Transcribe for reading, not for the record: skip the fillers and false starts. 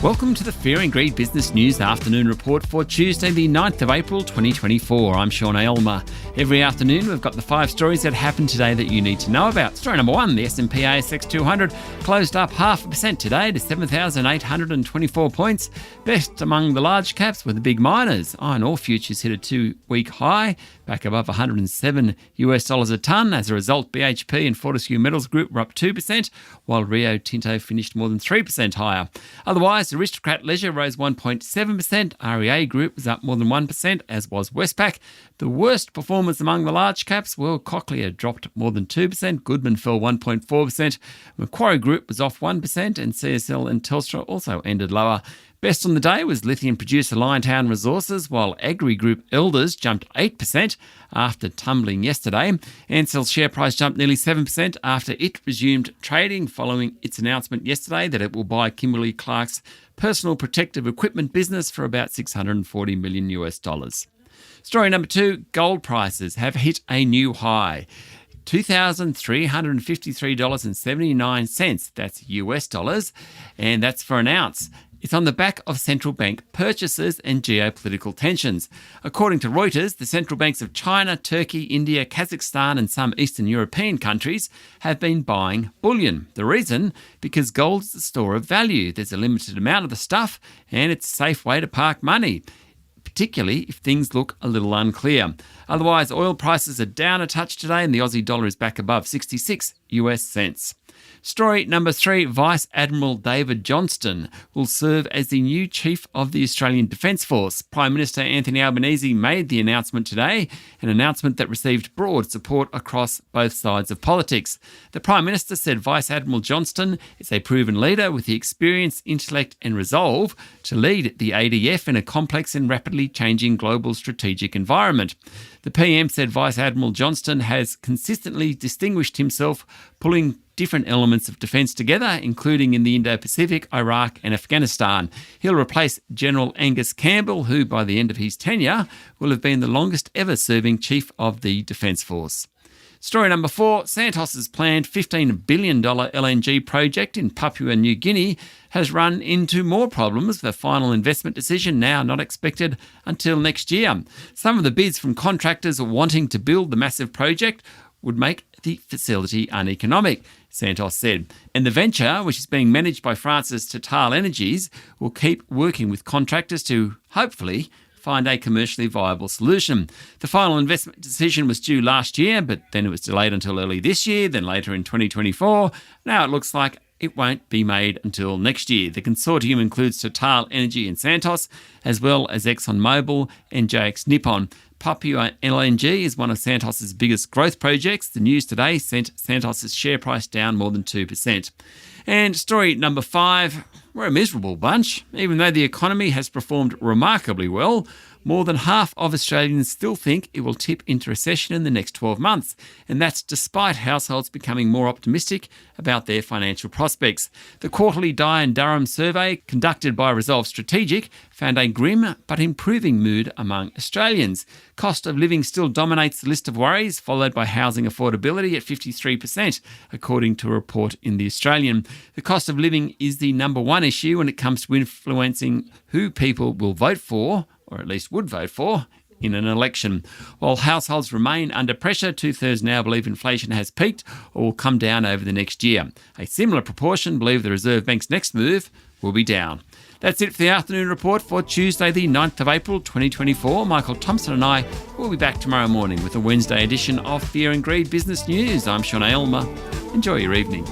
Welcome to the Fear and Greed Business News Afternoon Report for Tuesday the 9th of April 2024. I'm Sean Aylmer. Every afternoon we've got the 5 stories that happened today that you need to know about. Story number 1, the S&P ASX 200 closed up 0.5% today to 7,824 points. Best among the large caps were the big miners. Iron ore futures hit a 2-week high, back above $107 a tonne. As a result, BHP and Fortescue Metals Group were up 2%, while Rio Tinto finished more than 3% higher. Otherwise, Aristocrat Leisure rose 1.7%. REA Group was up more than 1%, as was Westpac. The worst performers among the large caps were Cochlear dropped more than 2%, Goodman fell 1.4%, Macquarie Group was off 1%, and CSL and Telstra also ended lower. Best on the day was lithium producer Liontown Resources, while Agri Group Elders jumped 8% after tumbling yesterday. Ansell's share price jumped nearly 7% after it resumed trading following its announcement yesterday that it will buy Kimberly-Clark's personal protective equipment business for about $640 million. Story number 2, gold prices have hit a new high. $2,353.79, that's US dollars, and that's for an ounce. It's on the back of central bank purchases and geopolitical tensions. According to Reuters, the central banks of China, Turkey, India, Kazakhstan and some Eastern European countries have been buying bullion. The reason? Because gold is a store of value. There's a limited amount of the stuff and it's a safe way to park money, particularly if things look a little unclear. Otherwise, oil prices are down a touch today and the Aussie dollar is back above 66 US cents. Story number 3, Vice Admiral David Johnston will serve as the new Chief of the Australian Defence Force. Prime Minister Anthony Albanese made the announcement today, an announcement that received broad support across both sides of politics. The Prime Minister said Vice Admiral Johnston is a proven leader with the experience, intellect and resolve to lead the ADF in a complex and rapidly changing global strategic environment. The PM said Vice Admiral Johnston has consistently distinguished himself, pulling different elements of defence together, including in the Indo-Pacific, Iraq and Afghanistan. He'll replace General Angus Campbell, who by the end of his tenure will have been the longest ever serving Chief of the Defence Force. Story number 4, Santos' planned $15 billion LNG project in Papua New Guinea has run into more problems, with a final investment decision now not expected until next year. Some of the bids from contractors wanting to build the massive project would make the facility uneconomic, Santos said. And the venture, which is being managed by France's TotalEnergies, will keep working with contractors to hopefully find a commercially viable solution. The final investment decision was due last year, but then it was delayed until early this year, then later in 2024. Now it looks like it won't be made until next year. The consortium includes TotalEnergies and Santos, as well as ExxonMobil and JX Nippon. Papua LNG is one of Santos' biggest growth projects. The news today sent Santos' share price down more than 2%. And story number 5, we're a miserable bunch. Even though the economy has performed remarkably well, more than half of Australians still think it will tip into recession in the next 12 months, and that's despite households becoming more optimistic about their financial prospects. The quarterly Dye & Durham survey conducted by Resolve Strategic found a grim but improving mood among Australians. Cost of living still dominates the list of worries, followed by housing affordability at 53%, according to a report in The Australian. The cost of living is the number one issue when it comes to influencing who people will vote for, or at least would vote for, in an election. While households remain under pressure, 2/3 now believe inflation has peaked or will come down over the next year. A similar proportion believe the Reserve Bank's next move will be down. That's it for the afternoon report for Tuesday the 9th of April 2024. Michael Thompson and I will be back tomorrow morning with a Wednesday edition of Fear and Greed Business News. I'm Sean Aylmer. Enjoy your evening.